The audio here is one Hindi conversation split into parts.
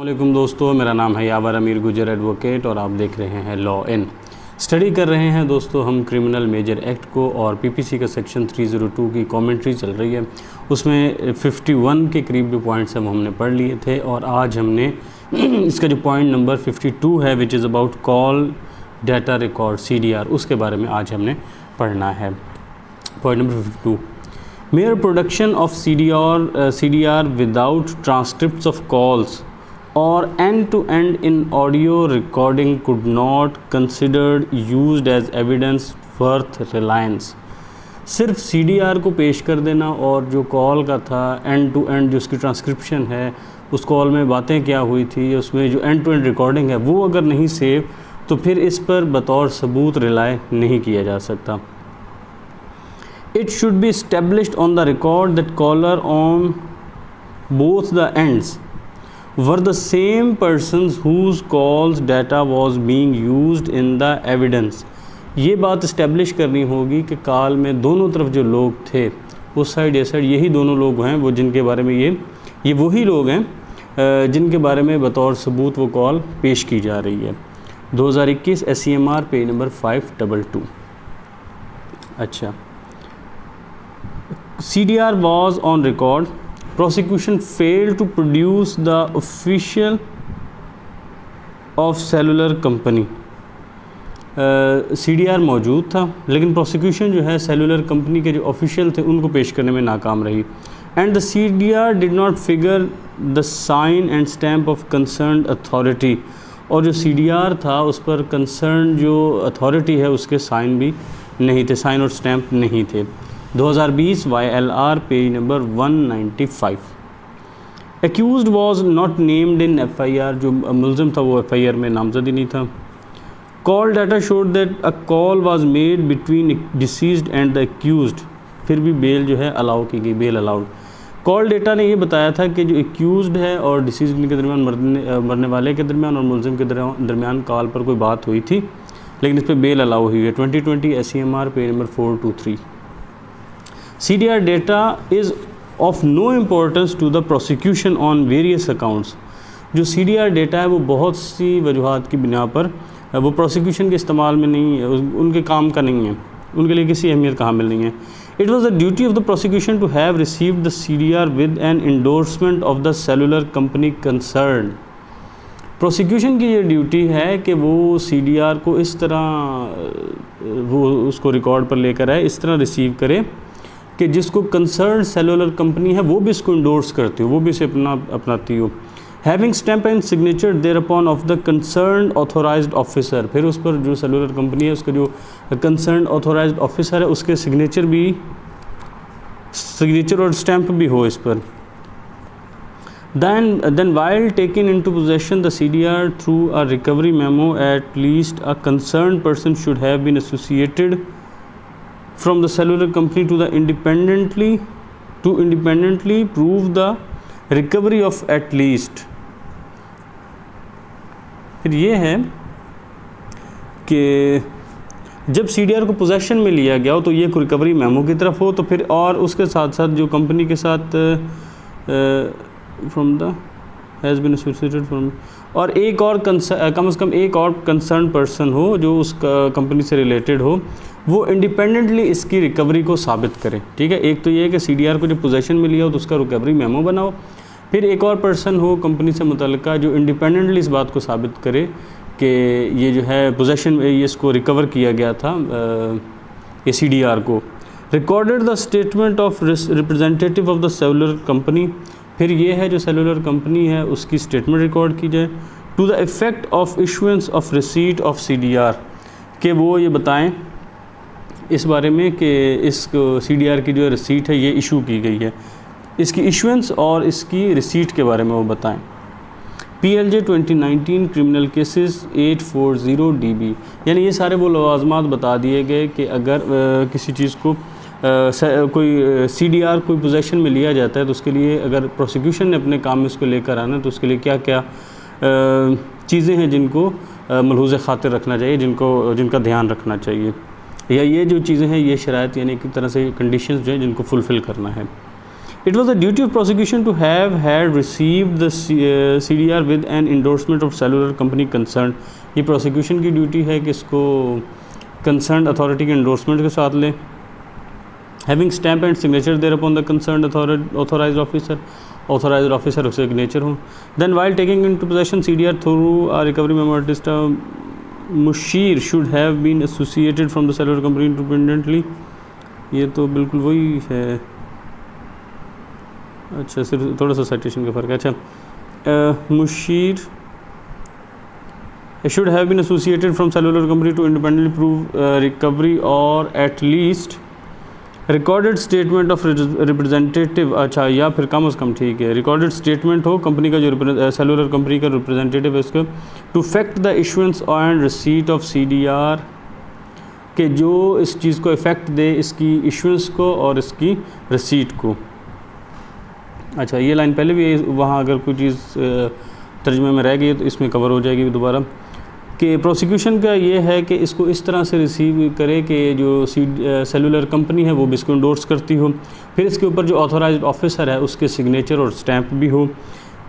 वालेकुम दोस्तों, मेरा नाम है यावर अमीर गुजर एडवोकेट और आप देख रहे हैं लॉ इन। स्टडी कर रहे हैं दोस्तों हम क्रिमिनल मेजर एक्ट को, और पीपीसी का सेक्शन 302 की कमेंट्री चल रही है। उसमें 51 के करीब जो पॉइंट्स हैं वो हमने पढ़ लिए थे, और आज हमने इसका जो पॉइंट नंबर 52 है which is about call data record CDR, उसके बारे में आज हमने पढ़ना है। Point number 52, mere production of CDR without transcripts of calls or end-to-end in audio recording could not considered used as evidence worth reliance। सिर्फ CDR को पेश कर देना और जो कॉल का था एंड टू एंड जो उसकी ट्रांसक्रिप्शन है, उस कॉल में बातें क्या हुई थी, उसमें जो एंड टू एंड रिकॉर्डिंग है वो अगर नहीं सेव, तो फिर इस पर बतौर सबूत रिलाय नहीं किया जा सकता। It should be established on the record that caller on both the ends were the same persons whose calls data was being used in the evidence। ये बात इस्टेब्लिश करनी होगी कि कॉल में दोनों तरफ जो लोग थे, उस साइड ये साइड, यही दोनों लोग हैं वो जिनके बारे में ये वही लोग हैं जिनके बारे में बतौर सबूत वो कॉल पेश की जा रही है। 2021 SCMR पेज नंबर 522। अच्छा, CDR was on record. Prosecution failed to produce the official of cellular company। CDR मौजूद था, लेकिन प्रोसिक्यूशन जो है सेलुलर कंपनी के जो ऑफिशियल थे उनको पेश करने में नाकाम रही। And the CDR did not figure the sign and stamp of concerned authority. और जो CDR था उस पर कंसर्न जो अथॉरिटी है उसके साइन भी नहीं थे, साइन और स्टैम्प नहीं थे। 2020 YLR page number 195। Accused was not named in FIR। जो मुलजिम था वो FIR में नामजद ही नहीं था। Call data showed that a call was made between deceased and the accused. फिर भी बेल जो है अलाउ की गई, बेल अलाउड। कॉल डेटा ने ये बताया था कि जो एक्यूज्ड है और डिसीज्ड के दरमियान, मरने वाले के दरमियान और मुलजिम के दरमियान कॉल पर कोई बात हुई थी, लेकिन इस पर बेल अलाउ हुई है। 2020 SCMR page number 423। CDR data is of no importance to the prosecution on various accounts। जो CDR डेटा है वो बहुत सी वजूहात की बिना पर वो प्रोसिक्यूशन के इस्तेमाल में नहीं है, उनके काम का नहीं है, उनके लिए किसी अहमियत का हामिल नहीं है। It was the duty of the prosecution to have received the CDR with an endorsement of the cellular company concerned। Prosecution की ये ड्यूटी है कि वो CDR को इस तरह वो उसको रिकॉर्ड पर लेकर आए, इस तरह रिसीव करे कि जिसको कंसर्न सेलुलर कंपनी है वो भी इसको इंडोर्स करती हो, वो भी इसे अपनाती हो। Having stamp and signature there upon of the concern authorised officer. फिर उस पर जो सेलुलर कंपनी है उसका जो कंसर्न ऑथोराइज्ड ऑफिसर है उसके सिग्नेचर और स्टैम्प भी हो इस पर। Then while taken into possession the CDR through a recovery memo, at least a concerned person should have been associated from the cellular company to independently prove the recovery of at least। फिर ये है कि जब CDR को पोजेशन में लिया गया हो तो ये रिकवरी मेमो की तरफ हो, तो फिर और उसके साथ साथ जो कंपनी के साथ from the has been associated from, और एक और कम से कम एक और कंसर्न पर्सन हो जो उस कंपनी से रिलेटेड हो, वो इंडिपेंडेंटली इसकी रिकवरी को साबित करे। ठीक है, एक तो ये है कि CDR को जब पोजेशन में लिया हो तो उसका रिकवरी मेमो बनाओ, फिर एक और पर्सन हो कंपनी से मुतल्लिका जो इंडिपेंडेंटली इस बात को साबित करे कि ये जो है पोजेशन में ये इसको रिकवर किया गया था ये CDR को। Recorded the statement of representative of the cellular company. फिर ये है जो सेलुलर कंपनी है उसकी स्टेटमेंट रिकॉर्ड की जाए। To the effect of issuance of receipt of CDR, कि वो ये बताएं इस बारे में कि इस CDR की जो रिसीट है ये इशू की गई है, इसकी इशुएंस और इसकी रिसीट के बारे में वो बताएं। PLJ 2019 क्रिमिनल केसेस 840 DB, यानी ये सारे वो लवाज़मात बता दिए गए कि अगर किसी चीज़ को कोई CDR कोई पोजेशन में लिया जाता है तो उसके लिए अगर प्रोसिक्यूशन ने अपने काम में इसको लेकर आना तो उसके लिए क्या क्या चीज़ें हैं जिनको मलहूज़ ख़ातिर रखना चाहिए, जिनका ध्यान रखना चाहिए, या ये जो चीज़ें हैं ये शराइत यानी एक तरह से कंडीशंस जो हैं जिनको फुलफ़िल करना है। It was the duty of prosecution to have had received the CDR with an endorsement of cellular company concerned. ये prosecution की duty है कि इसको concerned authority के endorsement के साथ ले. Having stamp and signature thereupon the concerned authorized officer उसका signature हो. Then while taking into possession CDR through a recovery memorandum, Mushir should have been associated from the cellular company independently. ये तो बिल्कुल वही है. अच्छा, सिर्फ थोड़ा सा साइटेशन का फ़र्क है. अच्छा, Musheer should have been associated from cellular company to independently prove recovery or at least recorded statement of representative. अच्छा, या फिर कम से कम ठीक है, recorded statement हो कंपनी का जो cellular company का representative है इसका, to effect the issuance and receipt of CDR, कि जो इस चीज़ को इफ़ेक्ट दे इसकी इशुएंस को और इसकी रिसीट को. अच्छा, ये लाइन पहले भी वहाँ अगर कोई चीज़ तर्जुमे में रह गई तो इसमें कवर हो जाएगी दोबारा. कि प्रोसिक्यूशन का ये है कि इसको इस तरह से रिसीव करे कि जो सेलुलर कंपनी है वो भी इसको इंडोर्स करती हो, फिर इसके ऊपर जो ऑथोराइज्ड ऑफिसर है उसके सिग्नेचर और स्टैंप भी हो.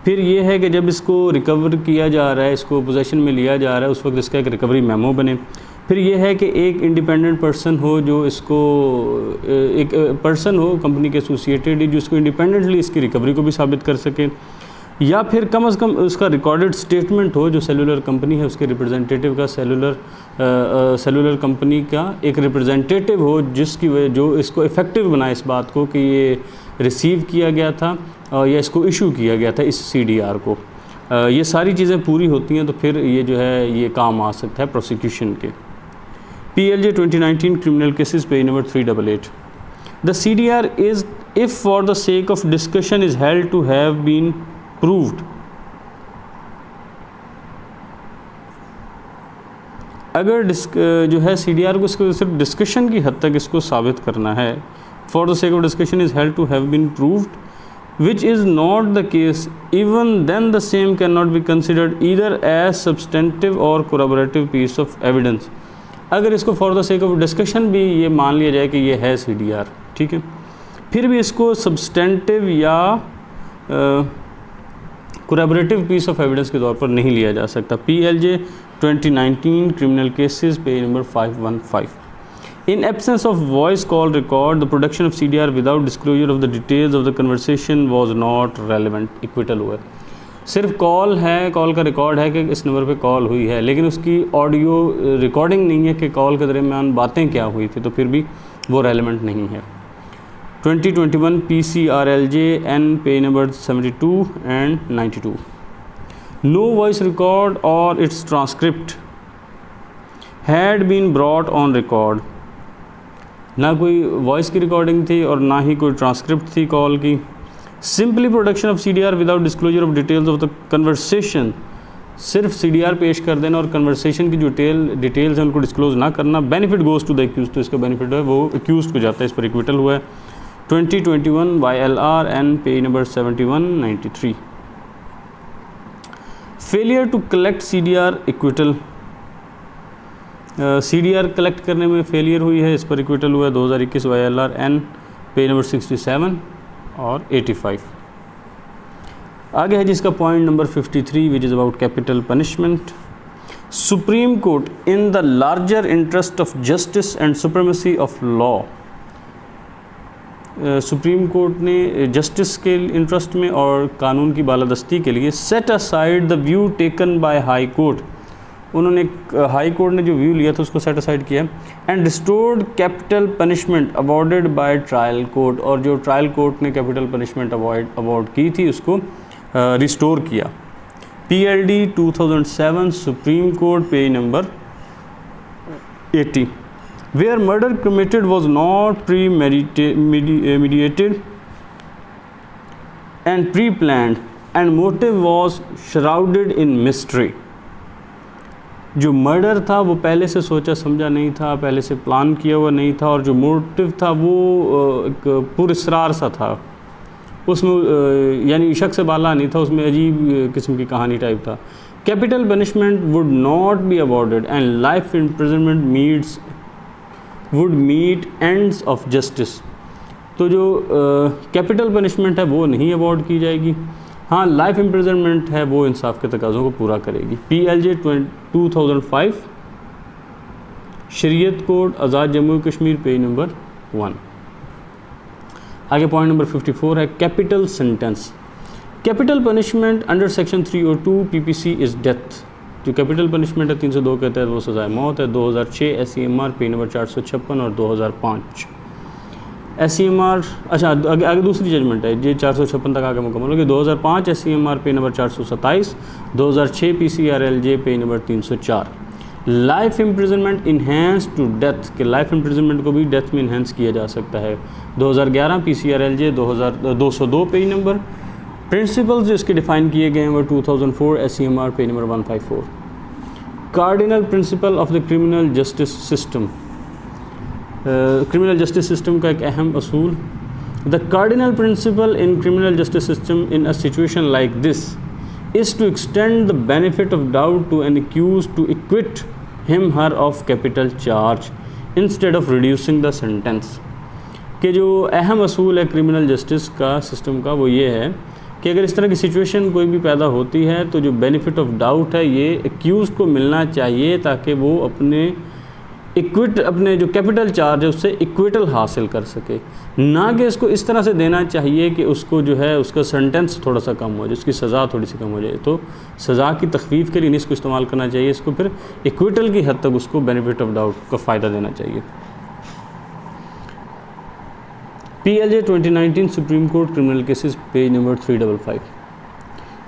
फिर ये है कि जब इसको रिकवर किया जा रहा है, इसको पोजेसन में लिया जा रहा है, उस वक्त इसका एक रिकवरी मेमो बने. फिर ये है कि एक इंडिपेंडेंट पर्सन हो जो इसको एक पर्सन हो कंपनी के एसोसिएटेड जो इसको इंडिपेंडेंटली इसकी रिकवरी को भी साबित कर सके, या फिर कम से कम उसका रिकॉर्डेड स्टेटमेंट हो जो सेलुलर कंपनी है उसके रिप्रेजेंटेटिव का, सेलुलर कंपनी का एक रिप्रेजेंटेटिव हो जिसकी वजह जो इसको इफ़ेक्टिव बनाए इस बात को कि ये रिसीव किया गया था या इसको इशू किया गया था इस CDR को. ये सारी चीज़ें पूरी होती हैं तो फिर ये जो है ये काम आ सकता है प्रोसिक्यूशन के. PLJ 2019 criminal cases page number 388. The CDR is, if for the sake of discussion, is held to have been proved. अगर जो है CDR को इसको सिर्फ डिस्कशन की हद तक इसको साबित करना है, for the sake of discussion is held to have been proved, which is not the case, even then the same cannot be considered either as substantive or corroborative piece of evidence. अगर इसको for the sake of discussion भी ये मान लिया जाए कि ये है CDR, ठीक है, फिर भी इसको सब्सटेंटिव या कोरैबोरेटिव पीस ऑफ एविडेंस के तौर पर नहीं लिया जा सकता. PLJ 2019 criminal cases page number 515. In absence of voice call record the production of CDR without disclosure of the details of the conversation was not relevant. Acquittal हुआ. सिर्फ कॉल है, कॉल का रिकॉर्ड है कि इस नंबर पे कॉल हुई है, लेकिन उसकी ऑडियो रिकॉर्डिंग नहीं है कि कॉल के दरमियान बातें क्या हुई थी, तो फिर भी वो रेलेवेंट नहीं है. 2021 PCRLJ N page number 72 and 92. No voice record और its transcript had been brought on record. ना कोई वॉइस की रिकॉर्डिंग थी और ना ही कोई ट्रांसक्रिप्ट थी कॉल की. Simply production of CDR without disclosure of details of the conversation, सिर्फ CDR पेश कर देना और कन्वर्सेशन की जो डिटेल्स हैं उनको डिस्क्लोज ना करना, benefit goes to the accused, तो इसका बेनिफिट है वो एक्यूज को जाता है, इस पर इक्विटल हुआ है. 2021 YLR N page number 7193. Failure to collect CDR acquittal. CDR collect करने में फेलियर हुई है, इस पर इक्विटल हुआ है 2021 YLR N पेज नंबर 67 और 85. आगे है जिसका point number 53 which is about capital punishment. Supreme court in the larger interest of justice and supremacy of law. Supreme court ने जस्टिस के इंटरेस्ट में और कानून की बालादस्ती के लिए set aside the view taken by high court. उन्होंने हाई कोर्ट ने जो व्यू लिया था उसको सेट असाइड किया. And restored capital punishment awarded by trial court, और जो ट्रायल कोर्ट ने कैपिटल पनिशमेंट अवॉर्ड की थी उसको रिस्टोर किया. PLD 2007 supreme court page number 80. Where murder committed was not premeditated and pre planned and motive was shrouded in mystery. जो मर्डर था वो पहले से सोचा समझा नहीं था, पहले से प्लान किया हुआ नहीं था, और जो मोटिव था वो एक पुरस्रार सा था, उसमें यानी शक से बाला नहीं था, उसमें अजीब किस्म की कहानी टाइप था. Capital punishment would not be awarded and life imprisonment would meet ends of justice. तो जो कैपिटल पनिशमेंट है वो नहीं अवॉर्ड की जाएगी। हाँ, लाइफ इम्प्रिजनमेंट है वो इंसाफ के तकाज़ों को पूरा करेगी। PLJ 2005 शरीयत कोड आज़ाद जम्मू कश्मीर पेज नंबर 1। आगे पॉइंट नंबर 54 है capital sentence. Capital punishment under section 302 PPC is death. जो कैपिटल पनिशमेंट है 302 के तहत वो सज़ाए मौत है। 2006 SCMR पेज नंबर 456 और 2005 SCMR। अच्छा, आगे दूसरी जजमेंट है, ये 456 तक आगे मुकम्मल होगी। 2005 SCMR page number 427, 2006 PCRLJ page number 304। Life imprisonment enhance to death के लाइफ इम्प्रिजनमेंट को भी डेथ में इन्हेंस किया जा सकता है। 2011 PCRLJ 202 पेज नंबर। प्रिंसिपल्स जो इसके डिफ़ाइन किए गए हैं वो 2004 SCMR page number 154। Cardinal principle of the criminal justice system. Criminal justice system का एक अहम असूल। The cardinal principle in criminal justice system in a situation like this is to extend the benefit of doubt to an accused to acquit him her of capital charge instead of reducing the sentence. कि जो अहम असूल है क्रिमिनल जस्टिस का सिस्टम का वो ये है कि अगर इस तरह की सिचुएशन कोई भी पैदा होती है तो जो बेनिफिट ऑफ डाउट है ये एक्यूज को मिलना चाहिए ताकि वो अपने जो कैपिटल चार्ज है उससे इक्विटल हासिल कर सके, ना कि इसको इस तरह से देना चाहिए कि उसको जो है उसका सेंटेंस थोड़ा सा कम हो जाए, उसकी सज़ा थोड़ी सी कम हो जाए। तो सज़ा की तखफीफ के लिए नहीं इसको इस्तेमाल करना चाहिए, इसको फिर इक्विटल की हद तक उसको बेनिफिट ऑफ डाउट का फ़ायदा देना चाहिए। PLJ 2019 supreme court criminal cases page number 355।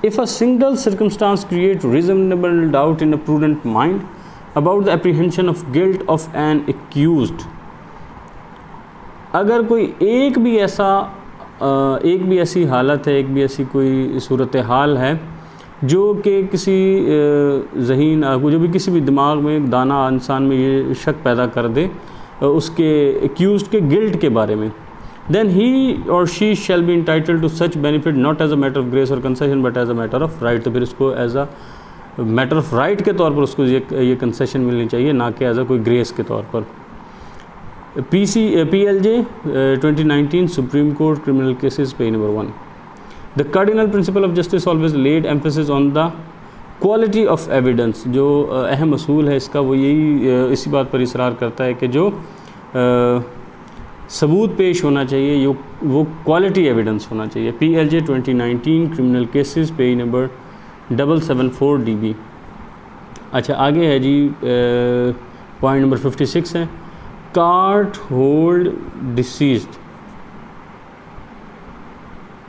If a single circumstance creates reasonable doubt in a prudent mind about the apprehension of guilt of an accused, अगर कोई एक भी ऐसी हालत है, एक भी ऐसी कोई सूरत हाल है जो कि किसी ज़हीन जो भी किसी भी दिमाग में दाना इंसान में ये शक पैदा कर दे उसके एक्यूज़ के गिल्ट के बारे में, then he or she shall be entitled to such benefit not as a matter of grace or concession but as a matter of right। तो फिर इसको as a matter of right के तौर पर उसको ये कंसेशन मिलनी चाहिए, ना कि एज अ कोई ग्रेस के तौर पर। PLJ 2019 supreme court criminal cases page number 1। The cardinal principle of justice always laid emphasis on the quality of evidence. जो अहम असूल है इसका वो यही इसी बात पर इसरार करता है कि जो सबूत पेश होना चाहिए वो क्वालिटी एविडेंस होना चाहिए। PLJ 2019 criminal cases page number 774 DB। अच्छा, आगे है जी पॉइंट नंबर 56 है कार्ट होल्ड डिसीज्ड।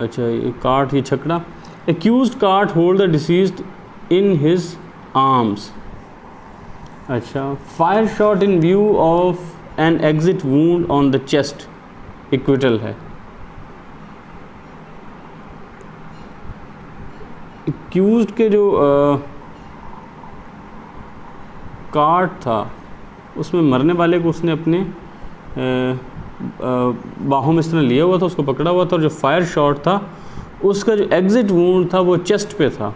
अच्छा, ये कार्ट, ये छकड़ा। Accused cart hold the deceased in his arms. अच्छा, fire shot in view of an exit wound on the chest, acquittal है। एक्यूज्ड के जो कार्ट था उसमें मरने वाले को उसने अपने बाहों में इस तरह लिया हुआ था, उसको पकड़ा हुआ था, और जो फायर शॉट था उसका जो एग्जिट वूंड था वो चेस्ट पे था,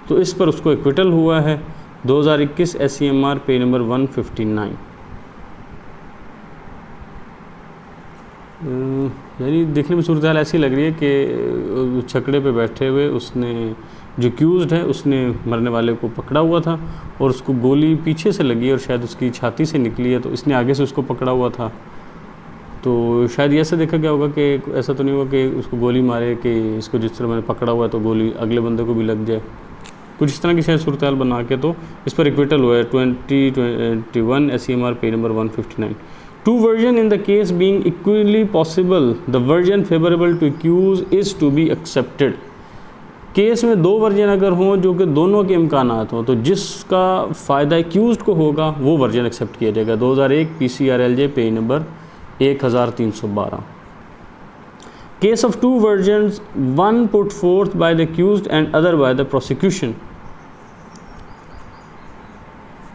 तो इस पर उसको एक्विटल हुआ है। 2021 SCMR पेज नंबर 159। यानी देखने में सूरत हाल ऐसी लग रही है कि छकड़े पे बैठे हुए उसने जो एक्यूज्ड है उसने मरने वाले को पकड़ा हुआ था और उसको गोली पीछे से लगी और शायद उसकी छाती से निकली है, तो इसने आगे से उसको पकड़ा हुआ था। तो शायद ऐसा देखा गया होगा कि ऐसा तो नहीं हुआ कि उसको गोली मारे कि इसको जिस तरह मैंने पकड़ा हुआ है तो गोली अगले बंदे को भी लग जाए, कुछ इस तरह की शायद सूरत हाल बना के तो इस पर एक्विटल हुआ है। 2021 SCMR page number 159। Two version in the case being equally possible, the version favorable to accused is to be accepted। Case में दो वर्जन अगर हों जो कि दोनों के इम्कानात हों तो जिसका फ़ायदा एक्यूज्ड को होगा वो वर्जन एक्सेप्ट किया जाएगा। 2001 PCRLJ page number 1312। Case of two versions, one put forth by the accused and other by the prosecution।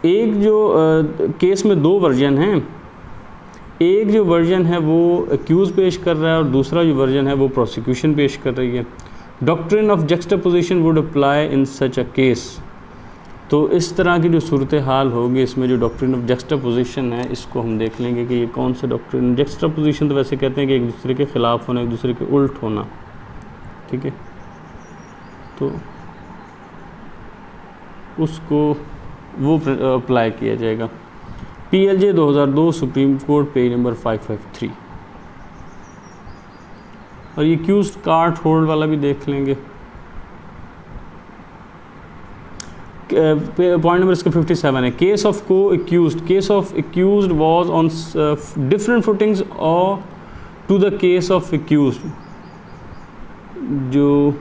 एक जो केस में दो वर्जन हैं, एक जो वर्जन है वो एक्यूज पेश कर रहा है और दूसरा जो वर्जन है वो प्रोसिक्यूशन पेश कर रही है। Doctrine of juxtaposition would apply in such a case. तो इस तरह की जो सूरत हाल होगी, इसमें जो डॉक्ट्रिन ऑफ जक्सटापोजिशन है इसको हम देख लेंगे कि ये कौन सा डॉक्ट्रिन। जक्सटापोजिशन तो वैसे कहते हैं कि एक दूसरे के ख़िलाफ़ होना, एक दूसरे के उल्ट होना, ठीक है, तो उसको वो अप्लाई किया जाएगा। PLJ 2002 supreme court page number 553। और ये एक्यूज्ड कार्ड होल्ड वाला भी देख लेंगे। पॉइंट नंबर इसका 57 है। Case of co-accused was on different footings और to the case of accused, जो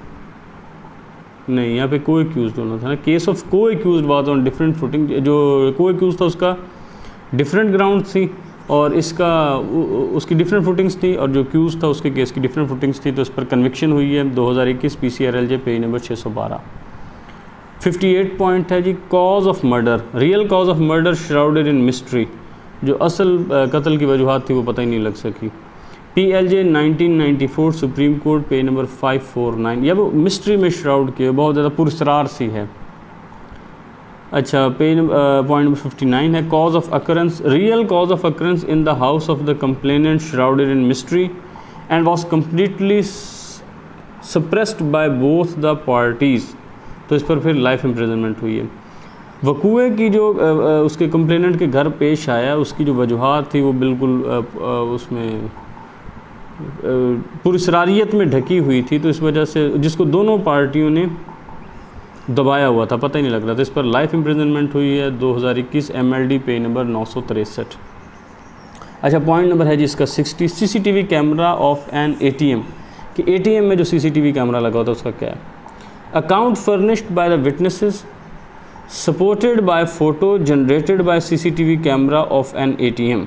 नहीं यहाँ पे को एक्यूज्ड होना था ना। Case of co-accused was on different footing, जो को एक्यूज्ड था उसका डिफरेंट ग्राउंड थी और इसका उसकी डिफरेंट फुटिंग्स थी, और जो एक्यूज था उसके केस की डिफरेंट फुटिंग्स थी, तो इस पर कन्विक्शन हुई है 2021 PCRLJ पेज नंबर 612। 58 पॉइंट है जी, cause of murder, real cause of murder shrouded in mystery, जो असल कत्ल की वजूहत थी वो पता ही नहीं लग सकी। PLJ 1994 supreme court page number 549, या वो मिस्ट्री में श्राउड किया, बहुत ज़्यादा पुरस्रार सी है। अच्छा, पेज पॉइंट नंबर 59 है, cause of occurrence, real cause of occurrence in the house of the complainant shrouded in mystery and was completely suppressed by both the parties, तो इस पर फिर लाइफ इम्प्रिजनमेंट हुई है। वकूए की जो उसके कंप्लेनेंट के घर पेश आया, उसकी जो वजूहात थी वो बिल्कुल उसमें पुरस्रारियत में ढकी हुई थी, तो इस वजह से जिसको दोनों पार्टियों ने दबाया हुआ था, पता ही नहीं लग रहा था, इस पर लाइफ इम्प्रिजनमेंट हुई है 2021 MLD पेज नंबर 963। अच्छा, पॉइंट नंबर है जी इसका 60, CCTV camera of an ATM, कि ATM में जो CCTV कैमरा लगा होता है उसका क्या है। Account furnished by the witnesses supported by photo generated by CCTV camera of an ATM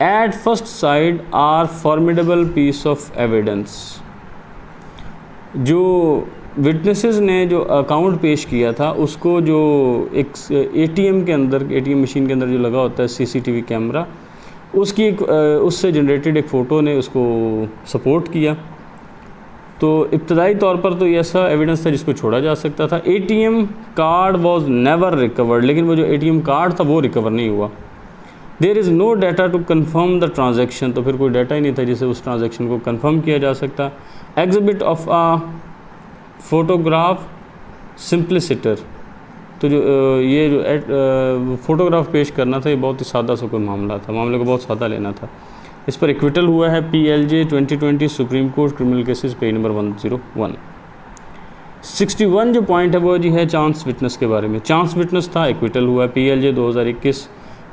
at first side are formidable piece of evidence. जो विटनेसेस ने जो अकाउंट पेश किया था उसको जो एक ATM के अंदर, ATM मशीन के अंदर जो लगा होता है CCTV कैमरा, उसकी उससे जनरेटेड एक फ़ोटो ने उसको सपोर्ट किया। तो इब्तदाई तौर पर तो ये ऐसा एविडेंस था जिसको छोड़ा जा सकता था। ATM card was never recovered, लेकिन वो जो ATM कार्ड था वो रिकवर नहीं हुआ। There is no data to confirm the transaction, तो फिर कोई डाटा ही नहीं था जिससे उस ट्रांजेक्शन को कन्फर्म किया जा सकता। एग्जिबिट ऑफ आ फ़ोटोग्राफ सिंप्लिसिटर, तो जो ये जो फ़ोटोग्राफ पेश करना था ये बहुत ही सादा सा कोई मामला था, मामले को बहुत सादा लेना था। इस पर एक्विटल हुआ है PLJ 2020 supreme court criminal cases page number 101। 61 जो पॉइंट है वो जी है चांस विटनेस के बारे में। चांस विटनेस था, एक्विटल हुआ है PLJ 2021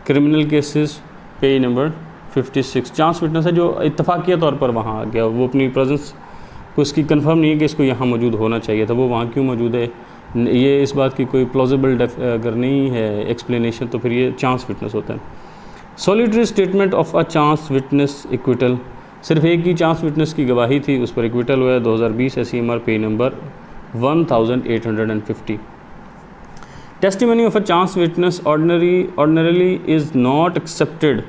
criminal cases page number 56। Chance witness है जो इत्तफाकिया तौर पर वहाँ आ गया, वो अपनी प्रेजेंस को इसकी कंफर्म नहीं है कि इसको यहाँ मौजूद होना चाहिए था, वो वहाँ क्यों मौजूद है, ये इस बात की कोई प्लॉजिबल अगर नहीं है एक्सप्लेनेशन, तो फिर ये चांस विटनेस होता है। Solitary statement of a chance witness acquittal, सिर्फ एक ही चांस विटनेस की गवाही थी, उस पर एक्विटल हुआ है 2020 SEMR page number 1850। Testimony of a chance witness ordinarily is not accepted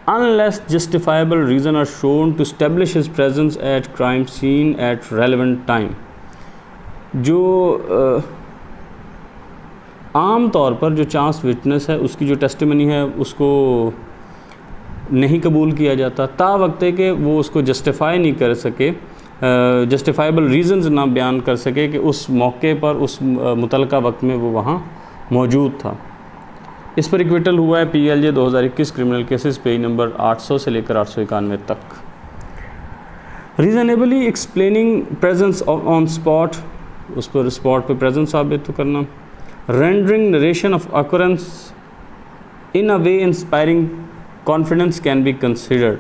unless justifiable reason are shown to establish his presence at crime scene at relevant time। जो आम तौर पर जो चांस विटनेस है उसकी जो टेस्टिमनी है उसको नहीं कबूल किया जाता ता वक्त है कि वो उसको जस्टिफाई नहीं कर सके, जस्टिफाइबल रीज़न्स ना बयान कर सके कि उस मौके पर उस मुतलका वक्त में वो वहाँ मौजूद था। इस पर एक्विटल हुआ है PLJ 2021 criminal cases page number 800 से लेकर 891 तक। Reasonably explaining presence on spot, उस पर स्पॉट पे प्रेजेंस साबित तो करना। Rendering narration of occurrence in a way inspiring confidence can be considered.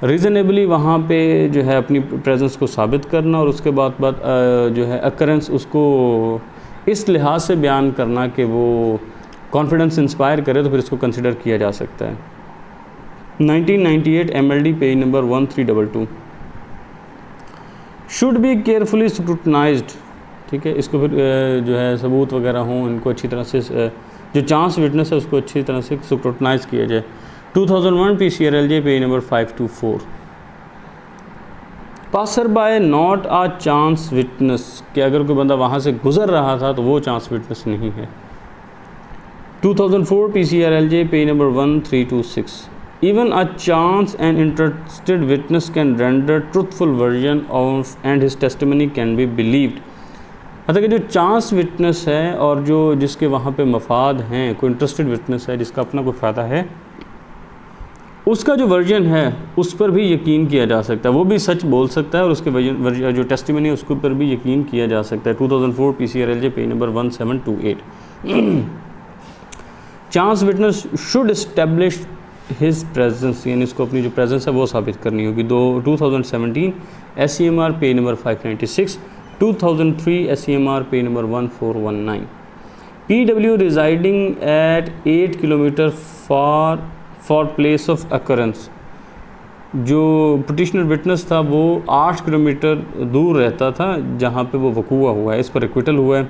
Reasonably वहाँ पे जो है अपनी प्रेजेंस को साबित करना और उसके बाद जो है अकरेंस उसको इस लिहाज से बयान करना कि वो कॉन्फिडेंस इंस्पायर करे, तो फिर इसको कंसिडर किया जा सकता है। 1998 MLD page number 1322। Should be carefully scrutinised, ठीक है, इसको फिर जो है सबूत वगैरह हों इनको अच्छी तरह से, जो चांस विटनेस है उसको अच्छी तरह से स्क्रूटनाइज किया जाए। 2001 PCRLJ page number 524। Passer by not a chance witness, कि अगर कोई बंदा वहाँ से गुजर रहा था तो वो चांस विटनेस नहीं है। 2004 PCRLJ page number 1326, even a chance and interested witness can render truthful version of and his testimony can be believed। मतलब कि जो चांस विटनेस है और जो जिसके वहाँ पे मफाद हैं, कोई इंटरेस्टेड विटनेस है जिसका अपना कोई फ़ायदा है, उसका जो वर्जन है उस पर भी यकीन किया जा सकता है, वो भी सच बोल सकता है और उसके वर्जन जो टेस्टिमनी है उसके ऊपर भी यकीन किया जा सकता है। 2004 PCRLJ page number 1728। Chance witness should establish his presence, यानी इसको अपनी जो प्रेजेंस है वो साबित करनी होगी। 2017 SCMR page number 596, 2003 SCMR page number 1419। PW residing at 8 kilometre for place of occurrence, जो पिटिशनर विटनेस था वो 8 किलोमीटर दूर रहता था जहाँ पे वो वकूआ हुआ है, इस पर एक्विटल हुआ है।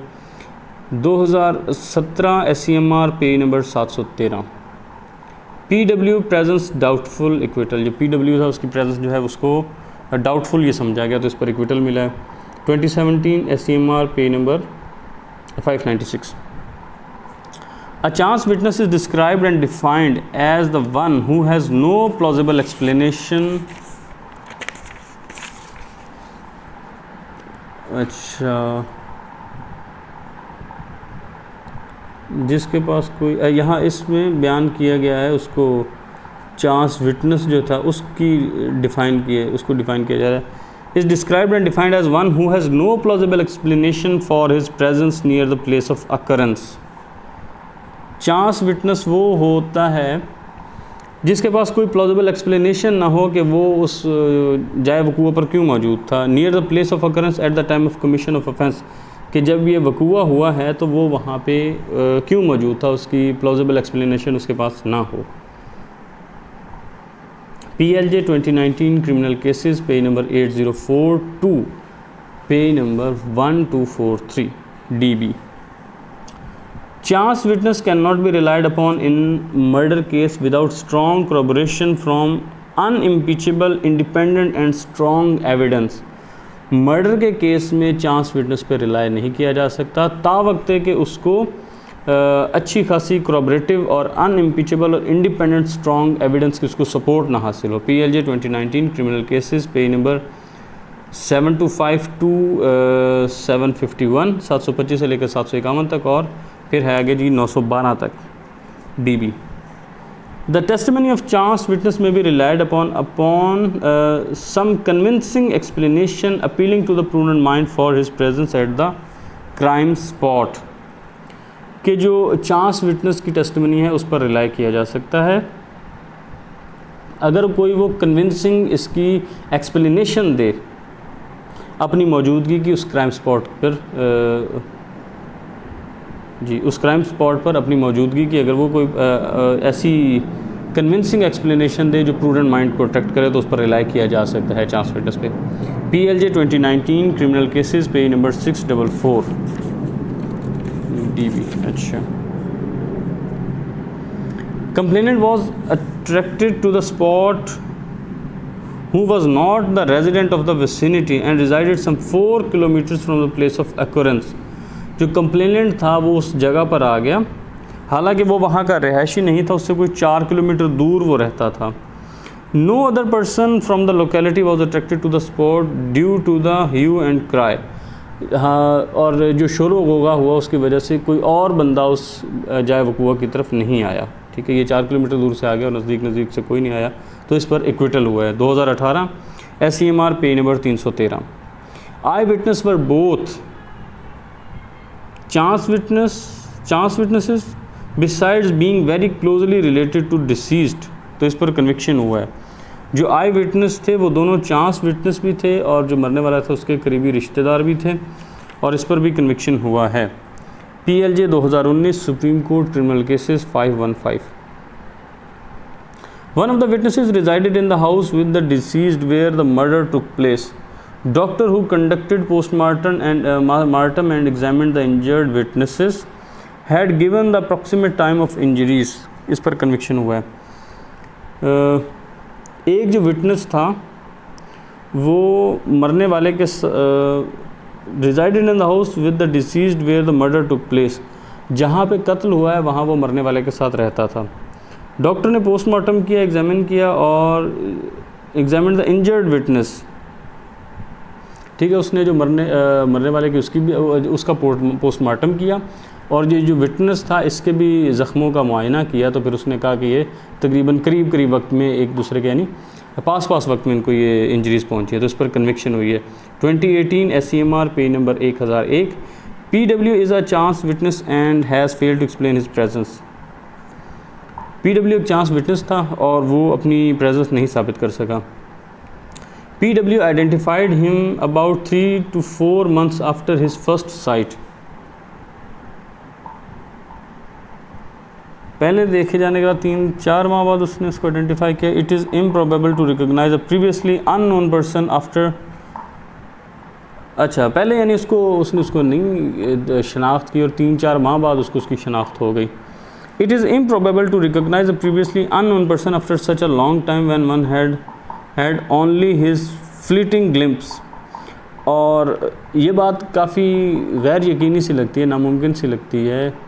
2017 SCMR page number 713। PW presence doubtful acquittal, जो PW था उसकी प्रेजेंस जो है उसको डाउटफुल ये समझा गया तो इस पर एक्विटल मिला है। 2017 SCMR page number 596। A chance witness is described and defined as the one who has no plausible explanation। अच्छा, जिसके पास कोई, यहाँ इसमें बयान किया गया है उसको चांस विटनेस जो था उसकी डिफ़ाइन किया जा रहा है। Is described and defined as one who has no plausible explanation for his presence near the place of occurrence. Chance witness वो होता है जिसके पास कोई प्लॉजिबल एक्सप्लेनेशन ना हो कि वो उस जाए वकूआ पर क्यों मौजूद था। Near the place of occurrence at the time of commission of offence, कि जब ये वकूआ हुआ है तो वो वहाँ पे क्यों मौजूद था, उसकी प्लॉजिबल एक्सप्लेनेशन उसके पास ना हो। PLJ 2019 criminal cases page number 8042 page number 1243 DB। Chance witness cannot be relied upon in murder case without strong corroboration from unimpeachable, independent and strong evidence। Murder के केस में चांस विटनेस पे रिलाई नहीं किया जा सकता तावक्त कि उसको अच्छी खासी corroborative और unimpeachable और independent strong evidence की उसको सपोर्ट ना हासिल हो। PLJ 2019 criminal cases page number 725 to 751, 725 से लेकर 751 तक, और फिर है आगे जी 912 तक DB। The testimony of chance witness may be relied upon some convincing explanation appealing to the prudent mind for his presence at the crime spot। कि जो चांस विटनेस की टेस्टिमनी है उस पर रिलाई किया जा सकता है अगर कोई वो कन्विंसिंग इसकी एक्सप्लेनेशन दे अपनी मौजूदगी की उस क्राइम स्पॉट पर उस क्राइम स्पॉट पर अपनी मौजूदगी की अगर वो कोई ऐसी कन्विंसिंग एक्सप्लेनेशन दे जो प्रूडेंट माइंड को अट्रैक्ट करे तो उस पर रिलाई किया जा सकता है चांस विटनेस पे। PLJ 2019 criminal cases page number 644 DB। अच्छा, complainant was attracted to the spot who was not the resident of the vicinity and resided some 4 kilometers from the place of occurrence। जो कंप्लेनेंट था वो उस जगह पर आ गया, हालांकि वो वहाँ का रहायशी नहीं था, उससे कोई 4 किलोमीटर दूर वो रहता था। No other person from the locality was attracted to the spot due to the hue and cry. हाँ, और जो शोर गोगा हुआ उसकी वजह से कोई और बंदा उस जाए वकूआ की तरफ नहीं आया। ठीक है, ये 4 किलोमीटर दूर से आ गया और नज़दीक से कोई नहीं आया, तो इस पर एक्विटल हुआ है। 2018 SCMR page number 313। Eye witness were both chance witnesses besides being very closely related to deceased, तो इस पर कन्विक्शन हुआ है। जो आई विटनेस थे वो दोनों चांस विटनेस भी थे और जो मरने वाला था उसके करीबी रिश्तेदार भी थे, और इस पर भी कन्विक्शन हुआ है। PLJ 2019 supreme court criminal cases 515। One of the witnesses resided in the house with the deceased where the murder took place. Doctor who conducted postmortem and examined the injured witnesses had given the approximate time of injuries। इस पर कन्विक्शन हुआ है। एक जो विटनेस था वो मरने वाले के resided in the house with the deceased where the murder took place, जहाँ पे कत्ल हुआ है वहाँ वो मरने वाले के साथ रहता था। डॉक्टर ने पोस्टमार्टम किया, एग्जामिन किया और एग्जामिन द इंजर्ड विटनेस, ठीक है, उसने जो मरने वाले की उसका पोस्टमार्टम किया और ये जो विटनेस था इसके भी ज़ख्मों का मुआयना किया। तो फिर उसने कहा कि ये तकरीबन करीब वक्त में एक दूसरे के यानी पास वक्त में इनको ये इंजरीज़ पहुंची है, तो इस पर कन्विक्शन हुई है। 2018 SCMR page number 1001। PW is a chance witness and has failed to explain his presence. PW एक चांस विटनेस था और वो अपनी प्रेजेंस नहीं साबित कर सका। PW identified him about 3 to 4 months after his first sight. पहले देखे जाने के बाद 3-4 माह बाद उसने उसको आइडेंटिफाई किया। It is improbable to recognise a previously unknown person after, अच्छा पहले यानी उसने उसको नहीं शनाख्त की और 3-4 माह बाद उसकी शनाख्त हो गई। It is improbable to recognise a previously unknown person after such a long time when one had only his fleeting glimpse. और ये बात काफ़ी गैर यकीनी सी लगती है, नामुमकिन सी लगती है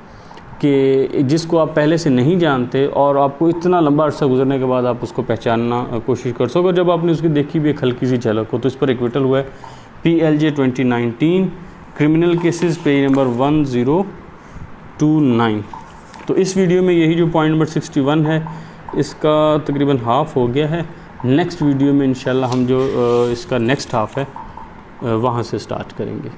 कि जिसको आप पहले से नहीं जानते और आपको इतना लंबा अर्सा गुजरने के बाद आप उसको पहचानना कोशिश कर सको, जब आपने उसकी देखी भी एक हल्की सी झलक हो। तो इस पर एक्विटल हुआ है। PLJ 2019 criminal cases page number 1029। तो इस वीडियो में यही जो पॉइंट नंबर 61 है इसका तकरीबन हाफ़ हो गया है। नेक्स्ट वीडियो में इंशाल्लाह हम जो इसका नेक्स्ट हाफ़ है वहाँ से स्टार्ट करेंगे।